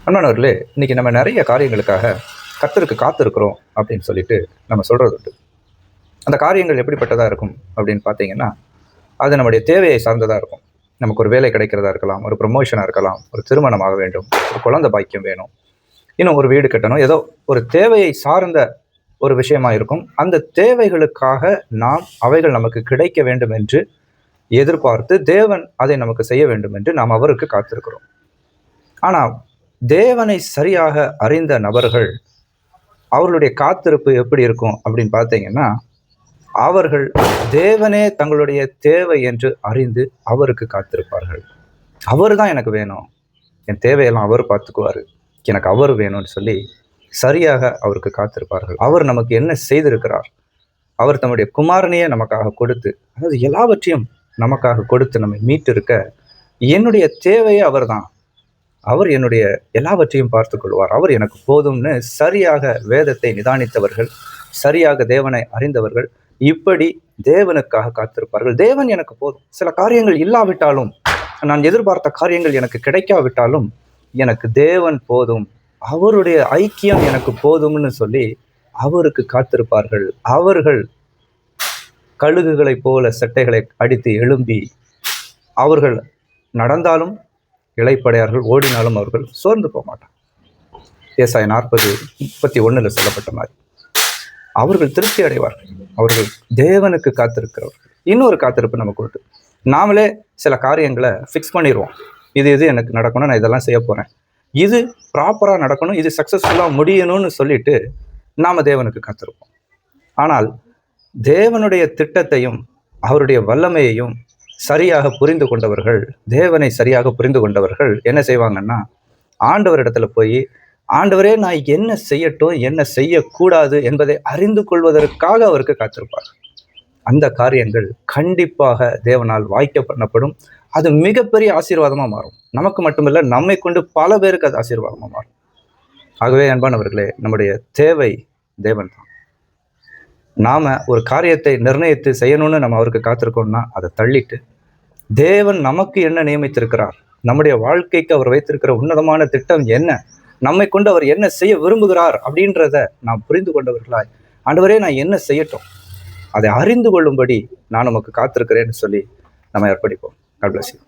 அன்பானவர்களே, இன்னைக்கு நம்ம நிறைய காரியங்களுக்காக கர்த்தருக்கு காத்திருக்கிறோம் அப்படின்னு சொல்லிட்டு நம்ம சொல்றது உண்டு. அந்த காரியங்கள் எப்படிப்பட்டதாக இருக்கும் அப்படின்னு பார்த்தீங்கன்னா, அது நம்முடைய தேவையை சார்ந்ததாக இருக்கும். நமக்கு ஒரு வேலை கிடைக்கிறதா இருக்கலாம், ஒரு ப்ரமோஷனாக இருக்கலாம், ஒரு திருமணம் ஆக வேண்டும், ஒரு குழந்தை பாக்கியம் வேணும், இன்னும் ஒரு வீடு கட்டணும், ஏதோ ஒரு தேவையை சார்ந்த ஒரு விஷயமா இருக்கும். அந்த தேவைகளுக்காக நாம் அவைகள் நமக்கு கிடைக்க வேண்டும் என்று எதிர்பார்த்து தேவன் அதை நமக்கு செய்ய வேண்டும் என்று நாம் அவருக்கு காத்திருக்கிறோம். ஆனால் தேவனை சரியாக அறிந்த நபர்கள் அவர்களுடைய காத்திருப்பு எப்படி இருக்கும் அப்படின்னு பார்த்தீங்கன்னா, அவர்கள் தேவனே தங்களுடைய தேவை என்று அறிந்து அவருக்கு காத்திருப்பார்கள். அவர் தான் எனக்கு வேணும், என் தேவையெல்லாம் அவர் பார்த்துக்குவார், எனக்கு அவர் வேணும்னு சொல்லி சரியாக அவருக்கு காத்திருப்பார்கள். அவர் நமக்கு என்ன செய்திருக்கிறார், அவர் தம்முடைய குமாரனையே நமக்காக கொடுத்து, அதாவது எல்லாவற்றையும் நமக்காக கொடுத்து நம்மை மீட்டிருக்க, என்னுடைய தேவையே அவர் தான், அவர் என்னுடைய எல்லாவற்றையும் பார்த்து கொள்வார், அவர் எனக்கு போதும்னு சரியாக வேதத்தை நிதானித்தவர்கள், சரியாக தேவனை அறிந்தவர்கள் இப்படி தேவனுக்காக காத்திருப்பார்கள். தேவன் எனக்கு போதும், சில காரியங்கள் இல்லாவிட்டாலும், நான் எதிர்பார்த்த காரியங்கள் எனக்கு கிடைக்காவிட்டாலும் எனக்கு தேவன் போதும், அவருடைய ஐக்கியம் எனக்கு போதும்னு சொல்லி அவருக்கு காத்திருப்பார்கள். அவர்கள் கழுகுகளைப் போல சட்டைகளை அடித்து எழும்பி அவர்கள் நடந்தாலும் இளைப்படையார்கள், ஓடினாலும் அவர்கள் சோர்ந்து போக மாட்டார். ஏசாயா 40:31 சொல்லப்பட்ட மாதிரி அவர்கள் திருப்தி அடைவார்கள். அவர்கள் தேவனுக்கு காத்திருக்கிறவர்கள். இன்னொரு காத்திருப்பு நமக்கு உண்டு. நாமளே சில காரியங்களை ஃபிக்ஸ் பண்ணிடுவோம். இது எனக்கு நடக்கணும், நான் இதெல்லாம் செய்ய போகிறேன், இது ப்ராப்பராக நடக்கணும், இது சக்ஸஸ்ஃபுல்லாக முடியணும்னு சொல்லிட்டு நாம் தேவனுக்கு காத்திருப்போம். ஆனால் தேவனுடைய திட்டத்தையும் அவருடைய வல்லமையையும் சரியாக புரிந்து கொண்டவர்கள், தேவனை சரியாக புரிந்து கொண்டவர்கள் என்ன செய்வாங்கன்னா, ஆண்டவரிடத்துல போய், ஆண்டவரே நான் என்ன செய்யட்டும், என்ன செய்யக்கூடாது என்பதை அறிந்து கொள்வதற்காக அவருக்கு காத்திருப்பார். அந்த காரியங்கள் கண்டிப்பாக தேவனால் வாய்க்க பண்ணப்படும். அது மிகப்பெரிய ஆசீர்வாதமாக மாறும். நமக்கு மட்டுமில்லை, நம்மை கொண்டு பல பேருக்கு அது ஆசீர்வாதமாக மாறும். ஆகவே அன்பானவர்களே, நம்முடைய தேவை தேவன் தான். நாம் ஒரு காரியத்தை நிர்ணயித்து செய்யணும்னு நம்ம அவருக்கு காத்திருக்கோம்னா அதை தள்ளிட்டு தேவன் நமக்கு என்ன நியமித்திருக்கிறார், நம்முடைய வாழ்க்கைக்கு அவர் வைத்திருக்கிற உன்னதமான திட்டம் என்ன, நம்மை கொண்டு அவர் என்ன செய்ய விரும்புகிறார் அப்படின்றத நாம் புரிந்து கொண்டவர்களாய், ஆண்டவரே நான் என்ன செய்யட்டும், அதை அறிந்து கொள்ளும்படி நான் நமக்கு காத்திருக்கிறேன்னு சொல்லி நம்ம அர்ப்பணிப்போம். God bless you.